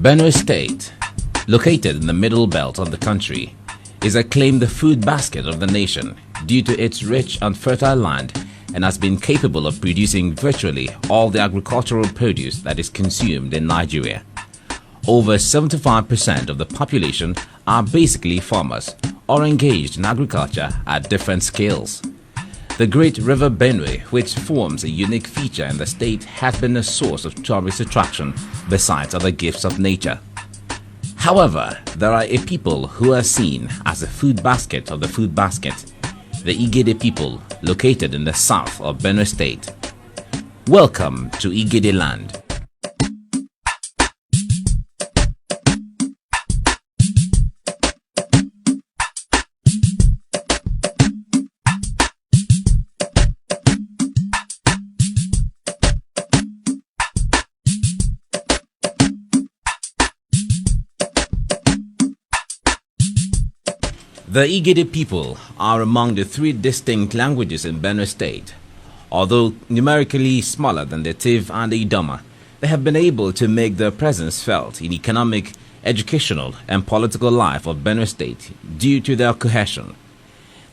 Benue State, located in the middle belt of the country, is acclaimed the food basket of the nation due to its rich and fertile land and has been capable of producing virtually all the agricultural produce that is consumed in Nigeria. Over 75% of the population are basically farmers or engaged in agriculture at different scales. The great river Benue, which forms a unique feature in the state, has been a source of tourist attraction besides other gifts of nature. However, there are a people who are seen as the food basket of the food basket, the Igede people located in the south of Benue State. Welcome to Igede land. The Igede people are among the three distinct languages in Benue State. Although numerically smaller than the Tiv and the Idoma, they have been able to make their presence felt in economic, educational and political life of Benue State due to their cohesion.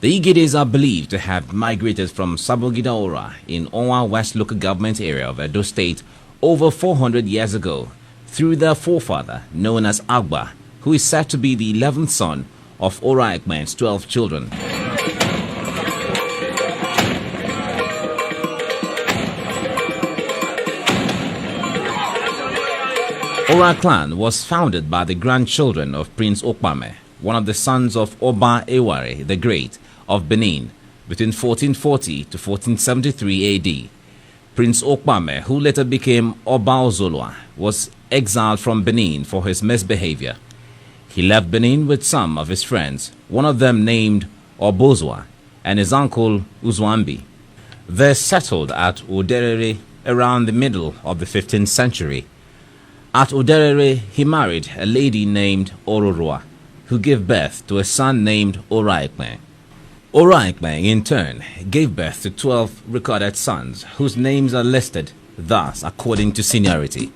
The Igedes are believed to have migrated from Sabongida Ora in Onwa West local government area of Edo State over 400 years ago through their forefather known as Agba, who is said to be the 11th son of Ora Ekmen's 12 children. Ora clan was founded by the grandchildren of Prince Okpame, one of the sons of Oba Eware the Great of Benin, between 1440 to 1473 AD. Prince Okpame, who later became Oba Ozolwa, was exiled from Benin for his misbehavior. He left Benin with some of his friends, one of them named Obozwa and his uncle Uzwambi. They settled at Oderere around the middle of the 15th century. At Oderere, he married a lady named Ororua, who gave birth to a son named Oraikme. Oraikme, in turn, gave birth to 12 recorded sons, whose names are listed thus according to seniority.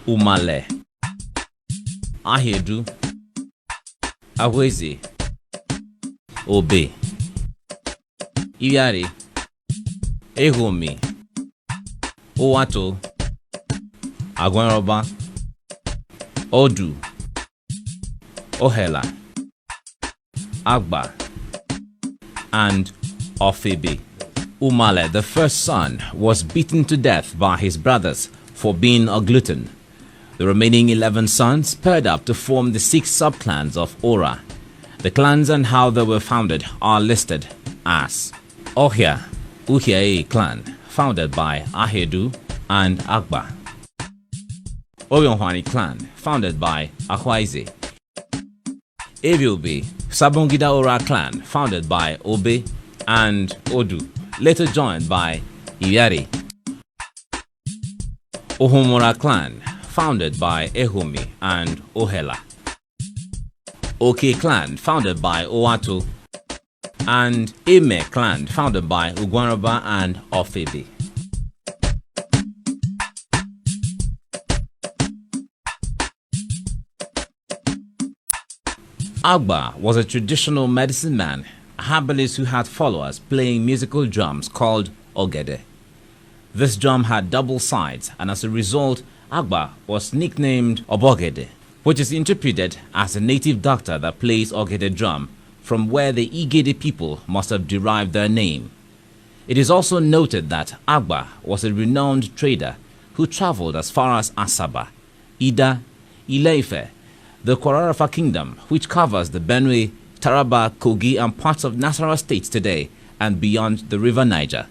Umale, Ahedu, Aweze, Obe, Iyari, Ehomi, Owato, Agwenroba, Odu, Ohela, Agba, and Ofebe. Umale, the first son, was beaten to death by his brothers for being a glutton. The remaining 11 sons paired up to form the 6 subclans of Ora. The clans and how they were founded are listed as Ohia Uhiae clan, founded by Ahedu and Agba. Oyonhwani clan, founded by Ahwaize. Ebiobe Sabongida Ora clan, founded by Obe and Odu, later joined by Iyari. Ohomora clan, founded by Ehomi and Ohela. Oke clan, founded by Owato, and Eme clan, founded by Ugwanroba and Ofebe. Agba was a traditional medicine man, a herbalist who had followers playing musical drums called Ogede. This drum had double sides, and as a result, Agba was nicknamed Obogede, which is interpreted as a native doctor that plays Ogede drum, from where the Igede people must have derived their name. It is also noted that Agba was a renowned trader who traveled as far as Asaba, Ida, Ile-Ife, the Kwararafa kingdom, which covers the Benue, Taraba, Kogi and parts of Nasarawa states today and beyond the river Niger.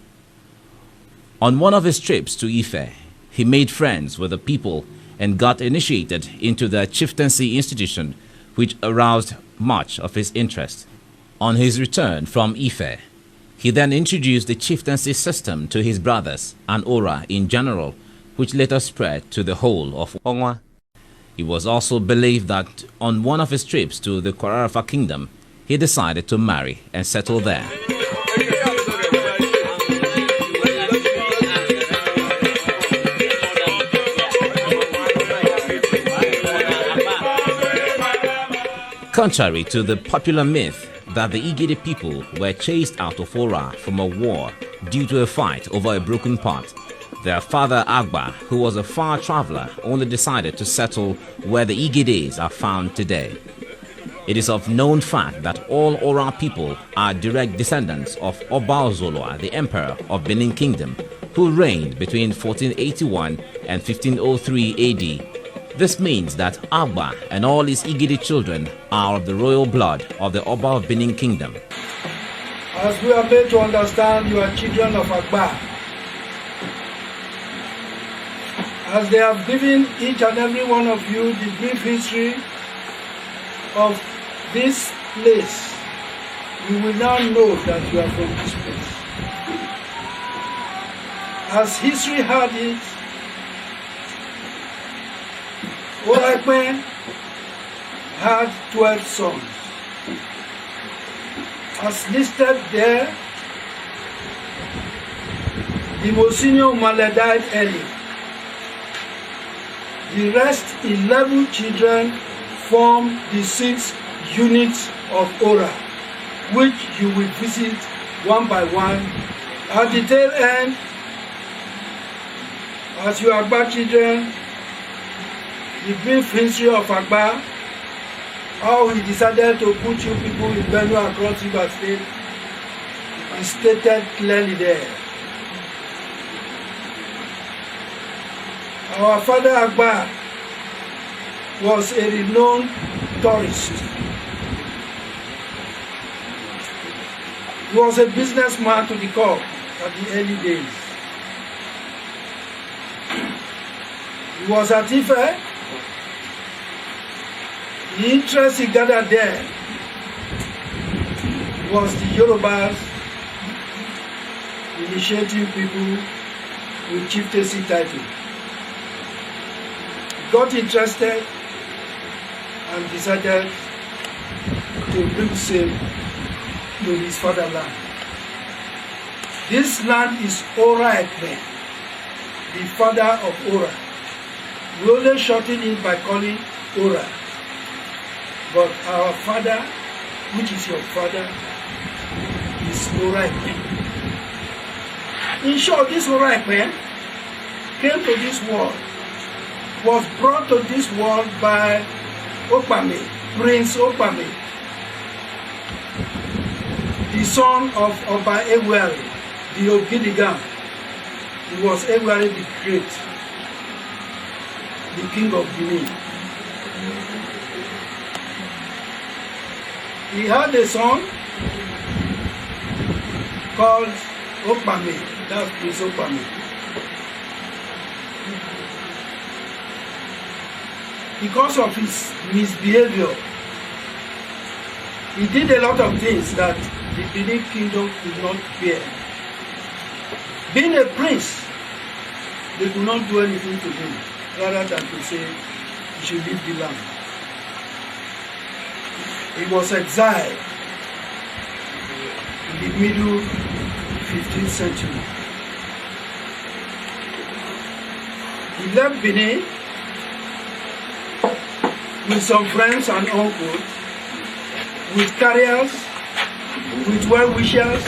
On one of his trips to Ife, he made friends with the people and got initiated into the chieftaincy institution, which aroused much of his interest. On his return from Ife, he then introduced the chieftaincy system to his brothers and Ora in general, which later spread to the whole of Onwa. It was also believed that on one of his trips to the Kwararafa kingdom, he he decided to marry and settle there. Contrary to the popular myth that the Igede people were chased out of Ora from a war due to a fight over a broken pot, their father Agba, who was a far traveler, only decided to settle where the Igedes are found today. It is of known fact that all Ora people are direct descendants of Oba Ozoloa, the emperor of Benin Kingdom, who reigned between 1481 and 1503 AD. This means that Agba and all his Igede children are of the royal blood of the Oba of Benin Kingdom. As we are made to understand, you are children of Agba. As they have given each and every one of you the brief history of this place, you will now know that you are from this place. As history had it, Oraikpe had 12 sons. As listed there, the most senior Umale died early. The rest 11 children form the 6 units of Ora, which you will visit one by one. At the tail end, as you are Agba children, the brief history of Agba, how he decided to put you people in Benue across River State, is stated clearly there. Our father Agba was a renowned tourist. He was a businessman to the core at the early days. He was at Ife. The interest he gathered there was the Yorubas initiating people with chieftaincy title. He got interested and decided to bring sail to his fatherland. This land is Oraikpe, the father of Ora. We only shorten it by calling Ora. But our father, which is your father, is Oraikpe. In short, this Oraikpe came to this world, was brought to this world by Okpame, Prince Okpame, the son of Oba Ewuare, the Ogidigam. He was Ewuare the Great, the king of Benin. He had a son called Okpame, that's Prince Okpame. Because of his misbehavior, he did a lot of things that the Benin Kingdom could not bear. Being a prince, they could not do anything to him, rather than to say he should leave the land. He was exiled in the middle 15th century. He left Benin with some friends and uncles, with carriers, with well-wishers,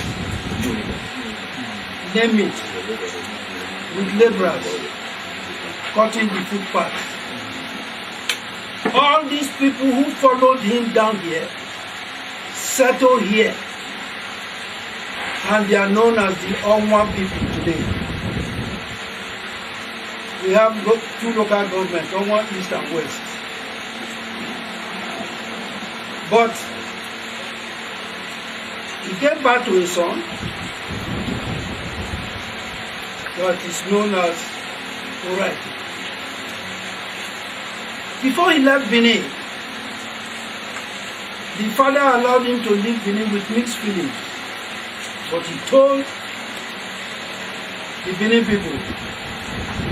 name it, with laborers, cutting the footpath. All these people who followed him down here settled here, and they are known as the Onwa people today. We have 2 local governments, Onwa East and West. But he gave birth to a son that is known as Oraikpe. Before he left Benin, the father allowed him to leave Benin with mixed feelings. But he told the Benin people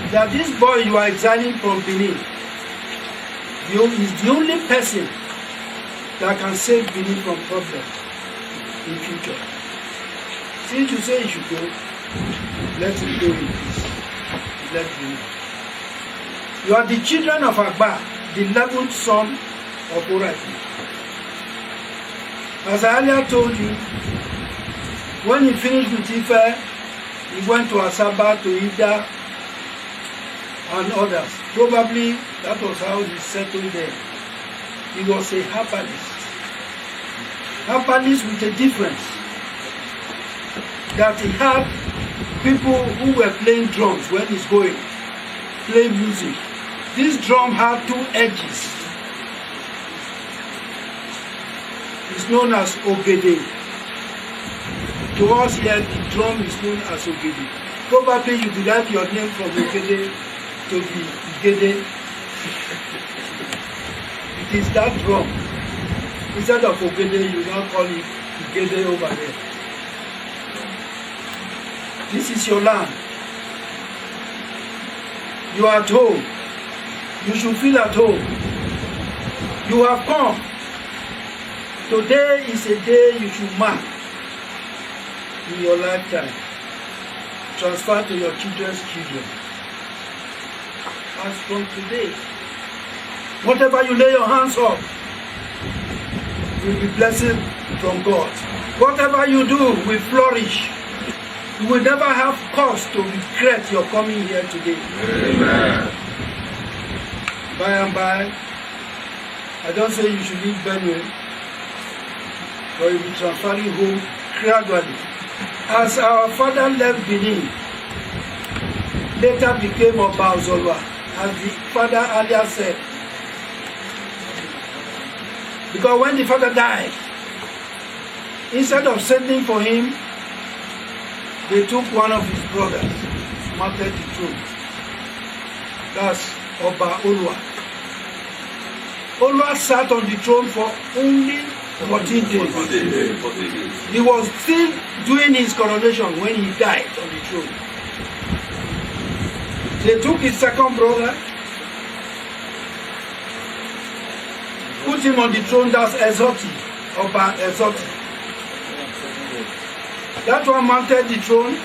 that this boy you are exiling from Benin is the only person that can save Benin from problems in future. Since you say you should go, let him go in peace. Let him. You are the children of Agba, the 11th son of Oraki. As I earlier told you, when he finished with Ife, he went to Asaba, to Ida, and others. Probably that was how he settled there. He was a herbalist. Herbalist with a difference. That he had people who were playing drums when he's going, playing music. This drum had 2 edges. It's known as Ogede. To us here, the drum is known as Ogede. Probably you derive your name from Ogede to the Igede. It is that drum. Instead of Ogede, you now call it Igede over there. This is your land. You are at home. You should feel at home. You have come. Today is a day you should mark in your lifetime. Transfer to your children's children. As from today, whatever you lay your hands on will be blessed from God. Whatever you do will flourish. You will never have cause to regret your coming here today. Amen. By and by, I don't say you should leave Benue, but you'll be transferring home gradually. As our father left Benin, later became Oba Ozolwa, as the father earlier said. Because when the father died, instead of sending for him, they took one of his brothers, mounted the throne. That's Oba Olwa. Olwa sat on the throne for only 14 days. He was still doing his coronation when he died on the throne. They took his second brother, put him on the throne, that's Ezoti, Oba Ezoti. That one mounted the throne.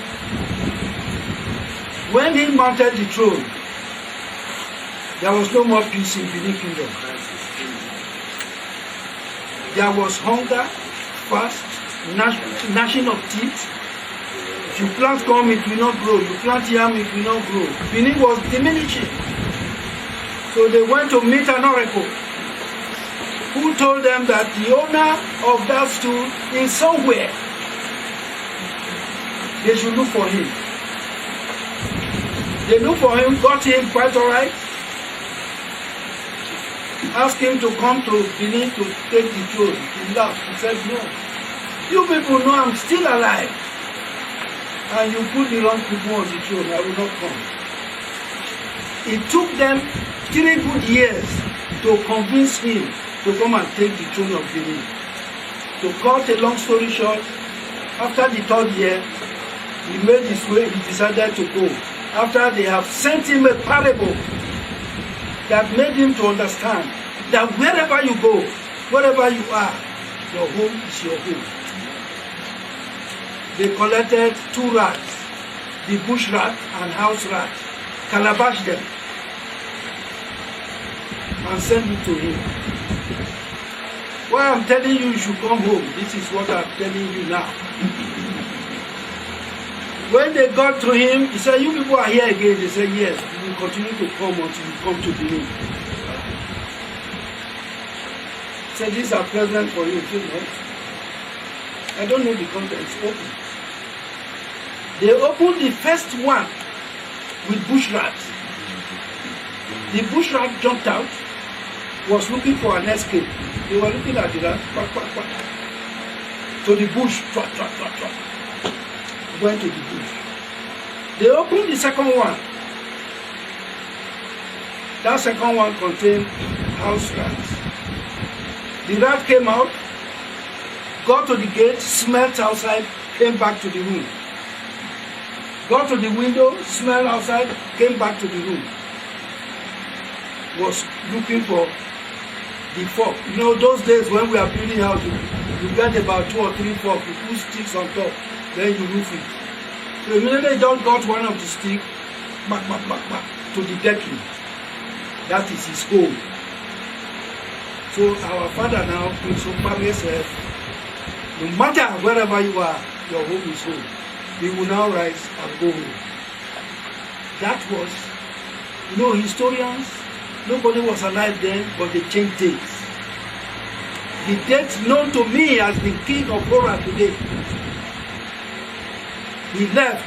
When he mounted the throne, there was no more peace in Benin Kingdom. There was hunger, fast, gnashing of teeth. If you plant corn, it will not grow. You plant yam, it will not grow. Benin was diminishing. So they went to meet an oracle who told them that the owner of that stool is somewhere. They should look for him. They looked for him, got him quite all right. Asked him to come to Benin to take the throne. He laughed. He said, no. You people know I'm still alive. And you put the wrong people on the throne. I will not come. It took them 3 good years to convince him to come and take the throne of Benin. To cut a long story short, after the 3rd year, he made his way, he decided to go. After they have sent him a parable that made him to understand that wherever you go, wherever you are, your home is your home. They collected 2 rats, the bush rat and house rat, calabashed them, and sent it to him. Why I'm telling you should come home, this is what I'm telling you now. When they got to him, he said, you people are here again. They said, yes, we will continue to come until you come to Benin. He said, these are presents for you. Too, no? I don't know the contents. Open. They opened the first one with bush rat. The bush rat jumped out, was looking for an escape. They were looking at the rat, quack, quack, quack. So the bush, trot, trot, trot, trot. Went to the bush. They opened the second one. That second one contained house rats. The rat came out, got to the gate, smelled outside, came back to the room. Got to the window, smelled outside, came back to the room. Was looking for the fork. You know, those days when we are building house, you get about 2 or 3 forks, you put sticks on top, then you roof it. So immediately they just got one of the sticks, back, to the decking. That is his home. So our father now, Prince Opame, said, no matter wherever you are, your home is home. He will now rise and go home. That was, you know, historians, nobody was alive then, but they changed dates. The date known to me as the king of Ora today. He left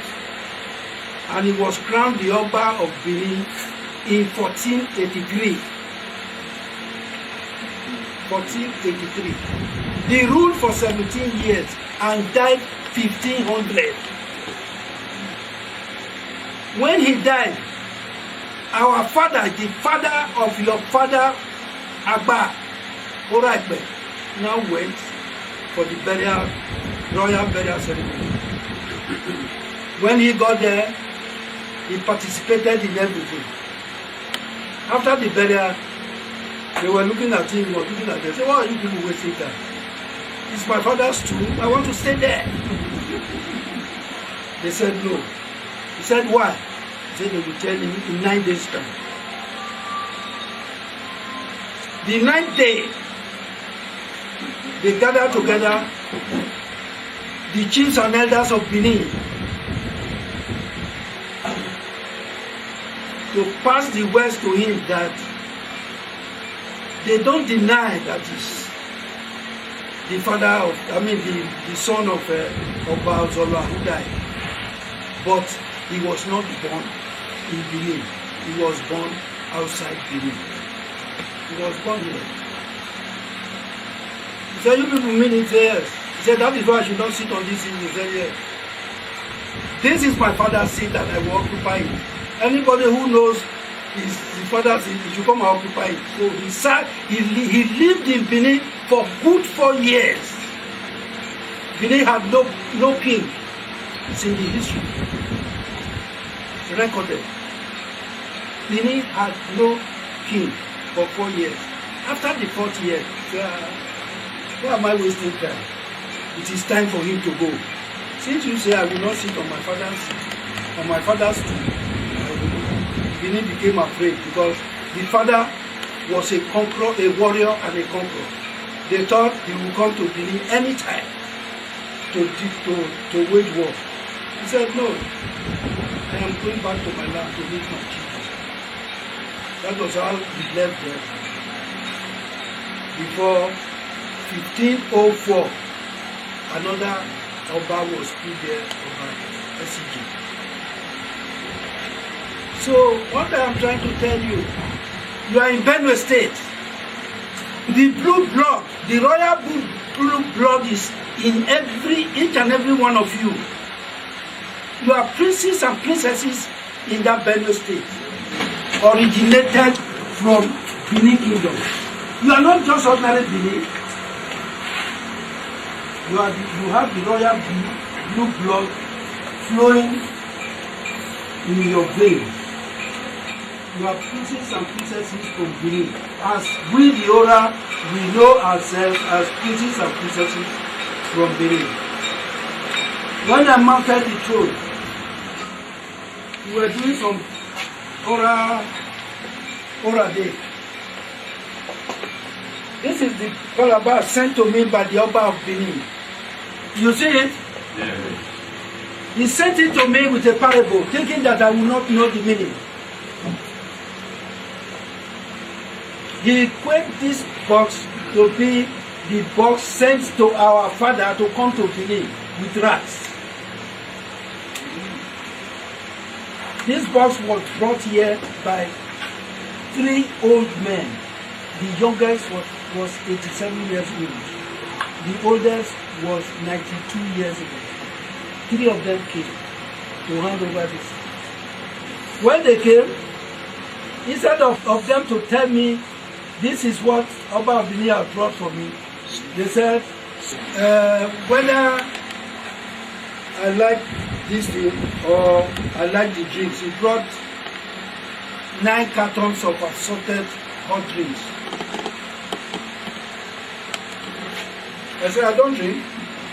and he was crowned the Oba of Benin in 1483. 1483. He ruled for 17 years and died 1500. When he died, our father, the father of your father, Agba Oraigbe, now went for the burial, royal burial ceremony. When he got there, he participated in everything. After the burial, they were looking at him, or looking at them, say, why are you people wasting time? It's my father's tomb, I want to stay there. They said no. He said, why? He said they will tell him in 9 days' time. The 9th day, they gathered together, the chiefs and elders of Benin, to pass the words to him that they don't deny that he's the father of, the son of Oba Zola who died. But he was not born in Benin. He was born outside Benin. He was born here. He said, you people mean it? Yes. He said, that is why I should not sit on this seat. He said, yes. This is my father's seat and I will occupy it. Anybody who knows his father's seat, he should come and occupy it. So he sat, he lived in Benin for good 4 years. Benin had no king. It's in the history. Recorded. Benin had no king for 4 years. After the 4th year, why am I wasting time? It is time for him to go. Since you say I will not sit on my father's tomb, Benin became afraid because the father was a conqueror, a warrior and a conqueror. They thought he would come to Benin anytime to wage war. He said, no, I am going back to my land to meet my children. That was how he left there. Before 1504, another Oba was put there over SCG. So what I am trying to tell you, you are in Benue State. The blue blood, the royal blue blood is in each and every one of you. You are princes and princesses in that Benue State, originated from Benin Kingdom. You are not just ordinary Benin. You have the royal blue blood flowing in your veins. You are princes and princesses from Benin. As we, the Ora, we know ourselves as princes and princesses from Benin. When I mounted the throne, we were doing some Ora Day. This is the calabash sent to me by the Oba of Benin. You see it? Yeah. He sent it to me with a parable, thinking that I will not know the meaning. He equated this box to be the box sent to our father to come to Benin with rats. This box was brought here by 3 old men. The youngest was 87 years old. The oldest was 92 years old. 3 of them came to hand over this. When they came, instead of them to tell me, this is what Oba of Benin has brought for me, they said, whether I like this thing or I like the drinks. He brought 9 cartons of assorted hot drinks. I said, I don't drink.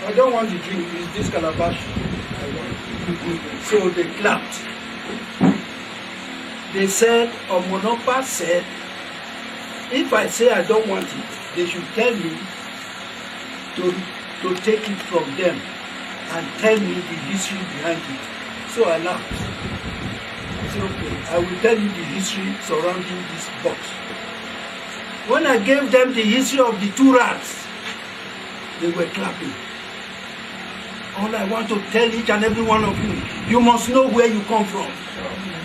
I don't want the drink. It's this calabash I want. So they clapped. They said, Omonopa said, if I say I don't want it, they should tell me to take it from them and tell me the history behind it. So I laughed. I said, okay, I will tell you the history surrounding this box. When I gave them the history of the two rats, they were clapping. All I want to tell each and every one of you, you must know where you come from.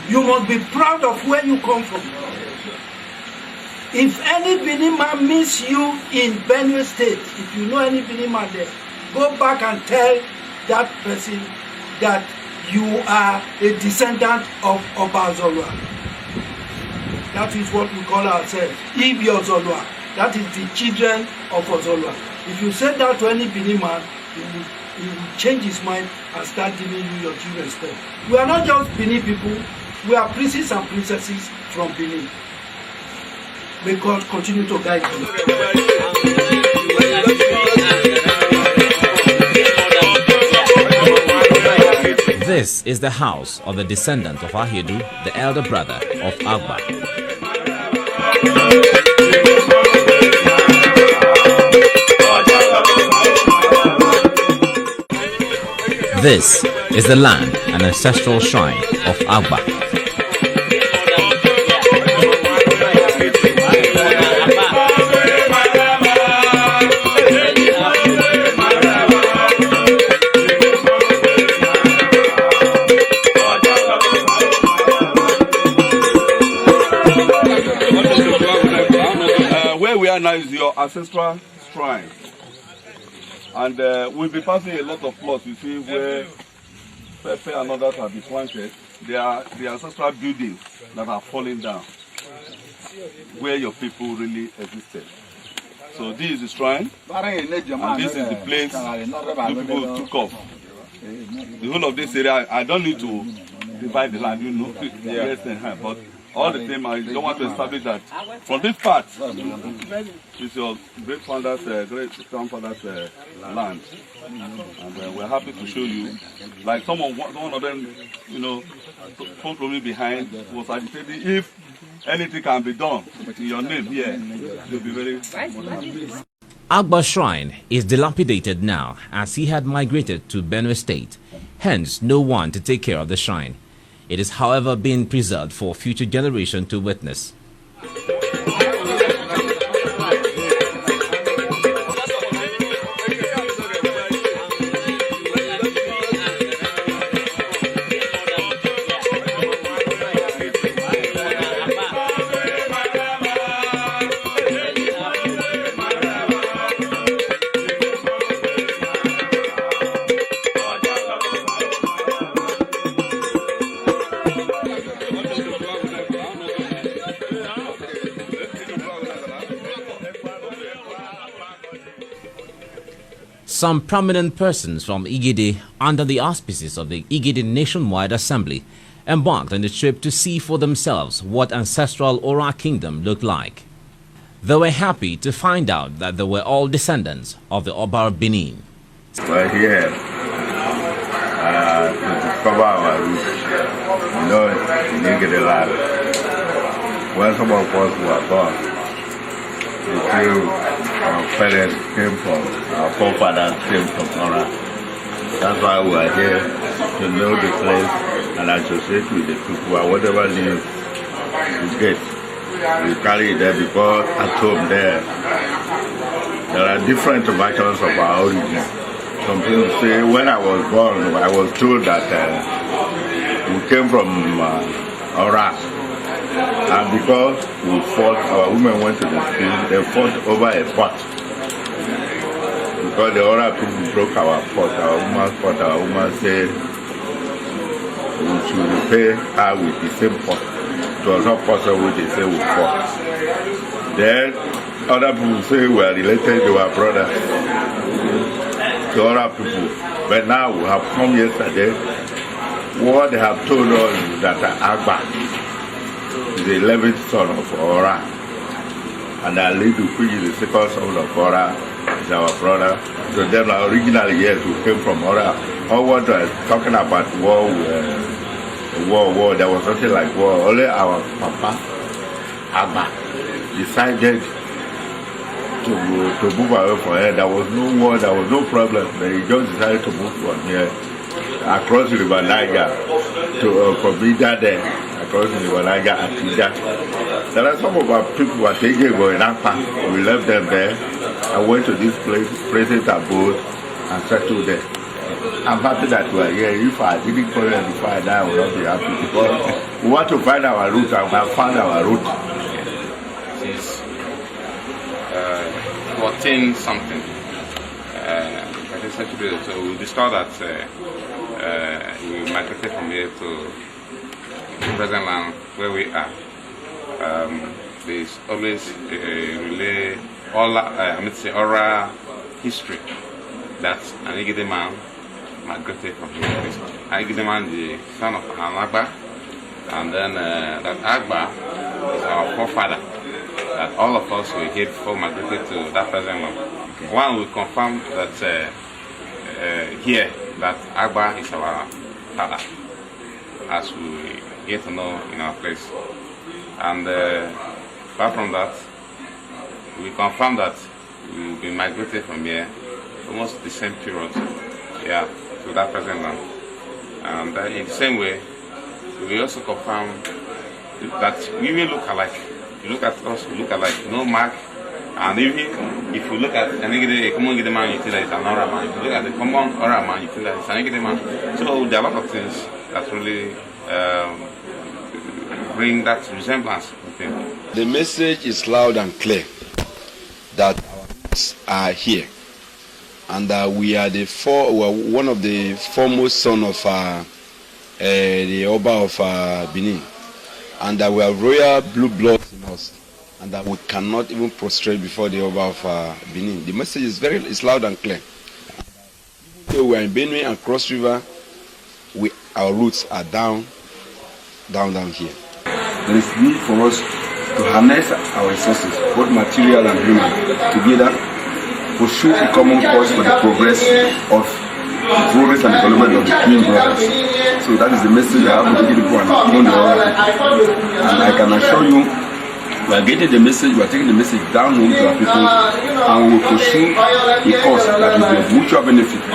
You must be proud of where you come from. If any Benin man meets you in Benue State, if you know any Benin man there, go back and tell that person that you are a descendant of Oba Ozolwa. That is what we call ourselves, Ibi Ozolwa. That is the children of Ozolwa. If you say that to any Benin man, he will change his mind and start giving you your due respect. We are not just Benin people, we are princes and princesses from Benin. May God continue to guide you. This is the house of the descendant of Ahidu, the elder brother of Agba. This is the land and ancestral shrine of Agba. Where we are now is your ancestral shrine. And we'll be passing a lot of plots, you see, where Pepe and others have been planted. They are the ancestral buildings that are falling down, where your people really existed. So this is the shrine, and this is the place the people took off. The whole of this area, I don't need to divide the land, you know, yes, but all the same, I don't want to establish that from this part, it's your great founder's, great grandfather's land. And we're happy to show you. Like one of them, you know, phone me behind was agitating. If anything can be done in your name here, you'll be very happy. Agba's shrine is dilapidated now as he had migrated to Benue State, hence no one to take care of the shrine. It is, however, being preserved for future generations to witness. Some prominent persons from Igede, under the auspices of the Igede Nationwide Assembly, embarked on the trip to see for themselves what ancestral Ora Kingdom looked like. They were happy to find out that they were all descendants of the Oba of Benin. We're here to discover our roots, you know, in Igede land. When some of us were born, the two our parents came from, our forefathers came from Ora. That's why we are here, to know the place and associate with the people, and whatever news you get, you carry it there, because at home there are different versions of our origin. Some people say, when I was born, I was told that we came from Ora. And because we fought, our women went to the field, they fought over a pot. Because the other people broke our pot, our woman said we should repay her with the same pot. It was not possible, they say we fought. Then other people say we are related, they were brothers to other people. But now we have come yesterday, what they have told us is that Agba is the 11th son of Ora, and Alidu, which is the second son of Ora, is our brother. So them are originally, yes, we came from Ora. All what talking about war, war. There was nothing like war. Only our Papa, Agba, decided to move away from here. There was no war, there was no problem. They just decided to move from here across the River Niger to from Ida there, across the River Niger at Ida. There are some of our people who are taking in Akpa. We left them there. I went to this place, present abode, and settled there. I'm happy that we are here. If I didn't call them before I die, I would not be happy because we want to find our root, and we have found our root. Since 14 something, so we discovered that we migrated from here to the present land where we are. There's always a oral history that an Igede man migrated from here. Igede man, the son of Agba, and then that Agba is our forefather. That all of us were here before migrated to that present land. Okay. One, we confirm that here that Agba is our father, as we get to know in our place. And apart from that, we confirm that we will be migrated from here almost the same period, yeah, to that present land. And in the same way, we also confirm that we will look alike. You look at us, we look alike, no mark. And even if you look at a common Igede man, you think that it's an Ora man. If you look at the common Ora man, you think that it's an Igede man. So there are a lot of things that really bring that resemblance with him. The message is loud and clear that our roots are here, and that we are one of the foremost son of the Oba of Benin, and that we have royal blue blood in us, and that we cannot even prostrate before the Oba of Benin. The message is loud and clear. Even though we are in Benue and Cross River, our roots are down here. There is need for us to harness our resources, both material and human, together, pursue a common cause for the progress of progress and development of the twin brothers. So that is the message I have to give people and I can assure you, we are getting the message, we are taking the message down home to our people, and we will pursue a cause that will be of mutual benefit to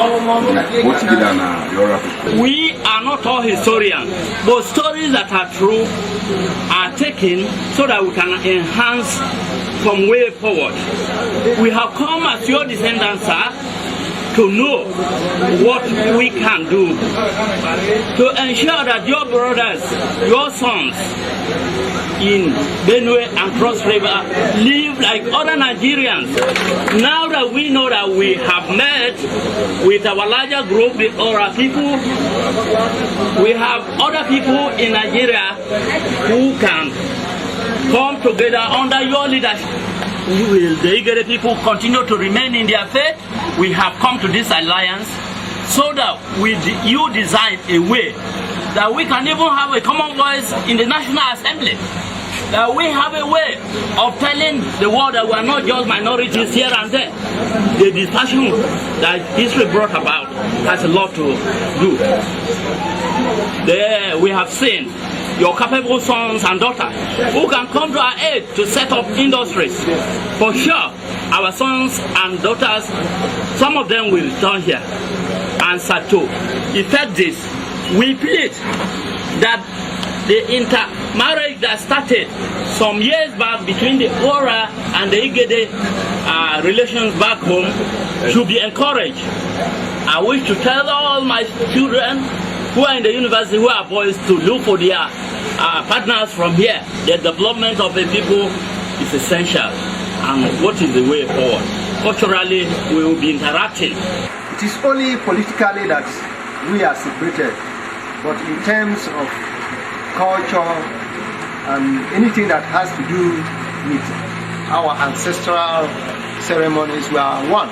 both together and the other people. We are not all historians, but stories that are true are taken so that we can enhance from way forward. We have come as your descendants, sir, to know what we can do to ensure that your brothers, your sons in Benue and Cross River live like other Nigerians. Now that we know that we have met with our larger group, with our people, we have other people in Nigeria who can come together under your leadership. Will the Igede people continue to remain in their faith? We have come to this alliance so that you design a way that we can even have a common voice in the National Assembly. That we have a way of telling the world that we are not just minorities here and there. The discussion that history brought about has a lot to do. There we have seen your capable sons and daughters who can come to our aid to set up industries. For sure, our sons and daughters, some of them will return here. And to effect this, we plead that the intermarriage that started some years back between the Ora and the Igede relations back home should be encouraged. I wish to tell all my children who are in the university, who are boys, to look for their partners from here. The development of the people is essential. And what is the way forward? Culturally, we will be interacting. It is only politically that we are separated, but in terms of culture and anything that has to do with our ancestral ceremonies, we are one.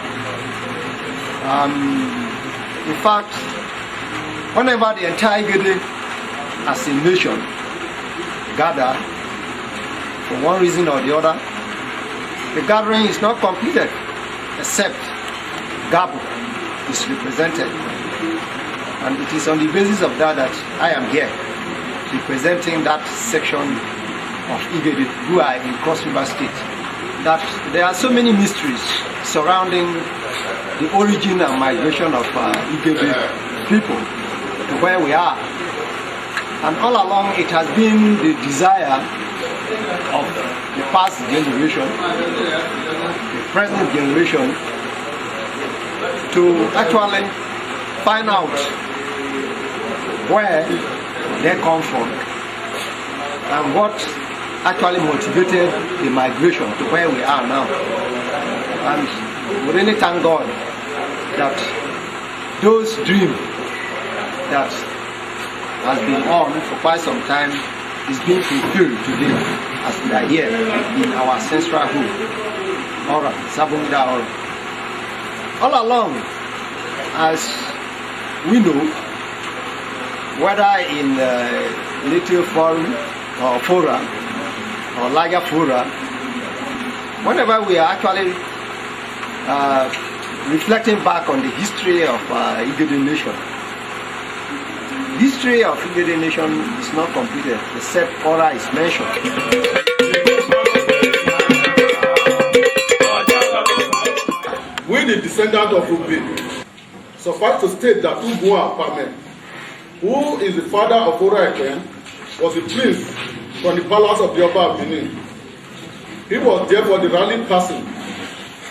In fact, whenever the entire Igede as a nation gather for one reason or the other, the gathering is not completed except Gabo is represented. And it is on the basis of that I am here, representing that section of Igede who are in Cross River State. That there are so many mysteries surrounding the origin and migration of Igede people to where we are. And all along it has been the desire of the past generation, the present generation, to actually find out where they come from and what actually motivated the migration to where we are now. And we really thank God that those dreams that has been on for quite some time is being fulfilled today as we are here in our ancestral home, Ora, Sabunda Ora. All along, as we know, whether in Little Forum or Fora or larger Fora, whenever we are actually reflecting back on the history of Igede Nation, history of Igede Nation is not completed except Ora is mentioned. We, the descendant of Ube, suffice to state that Ugua Pame, who is the father of Ora Ekwen, was a prince from the palace of the Oba of Benin. He was therefore the rallying person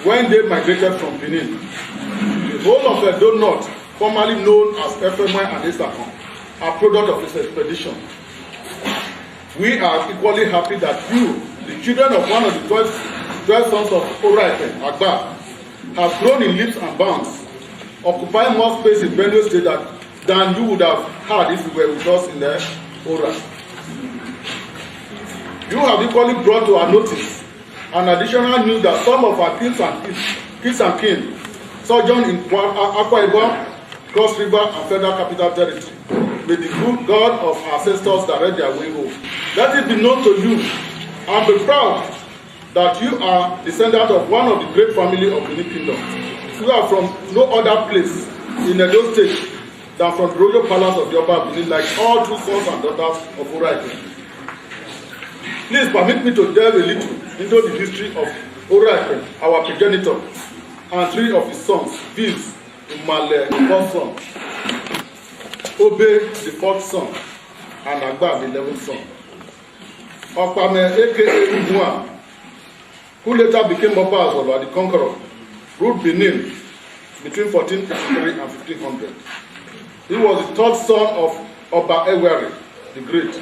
when they migrated from Benin. The whole of Edo North, formerly known as Efemwe and Isakon, are product of this expedition. We are equally happy that you, the children of one of the 12 sons of Ora Ekwen, Agba, have grown in leaps and bounds, occupying more space in Benue State than you would have had if you were with us in the Ora. You have equally brought to our notice an additional news that some of our kids and kin sojourn in Akwa Ibom, Cross River, and Federal Capital Territory. May the good God of our ancestors direct their way home. Let it be known to you and be proud that you are descendant of one of the great family of Benin Kingdom. You are from no other place in Edo State than from the royal palace of the Oba Benin, like all true sons and daughters of Ora Ekwen. Please permit me to delve a little into the history of Ora Ekwen, our progenitor, and three of his sons, viz. Umale, the first son, Obe, the fourth son, and Agba, the 11th son. Okpame, aka Ugua, who later became Oba Azolo, the conqueror, ruled Benin between 1453 and 1500. He was the third son of Oba Ewere, the Great,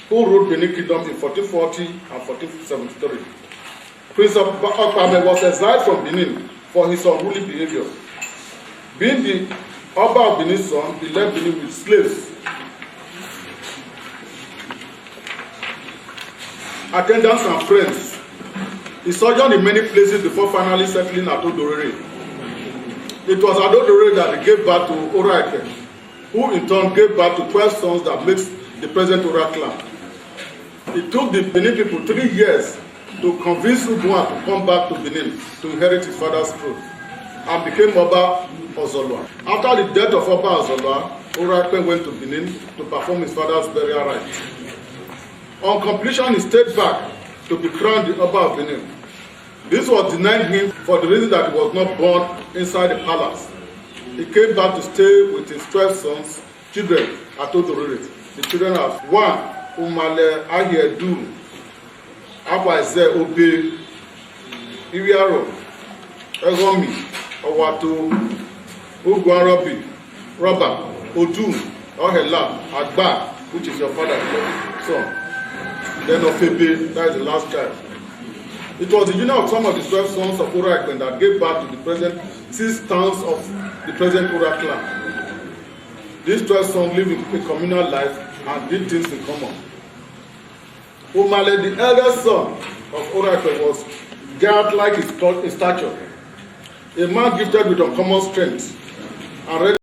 who ruled Benin Kingdom in 1440 and 1473. Prince Okpame was exiled from Benin for his unruly behavior. Being the Oba of Benin's son, he left Benin with slaves, attendants, and friends. He sojourned in many places before finally settling at Odorere. It was at Odorere that he gave birth to Ora Ekwen, who in turn gave birth to 12 sons that makes the present Ora clan. It took the Benin people 3 years to convince Ugua to come back to Benin to inherit his father's throne, and became Oba Ozolwa. After the death of Oba Ozolwa, Ora Ekwen went to Benin to perform his father's burial rites. On completion, he stayed back to be crowned the Oba of Benin. This was denied him for the reason that he was not born inside the palace. He came back to stay with his 12 sons, children at Odorere. The children are 1, Umale Ahiedu, Abwaeze Obe, Iriaro, Egomi, Owato, Ugwarobi, Roba, Odun, Ohela, Agba, which is your father's son. Then Ofebe, that is the last child. It was the union of some of the 12 sons of Ora Ekwen that gave birth to the present 6 towns of the present Ora clan. These 12 sons lived a communal life and did things in common. Umale, the eldest son of Ora Ekwen, was giant-like in stature, a man gifted with uncommon strength and ready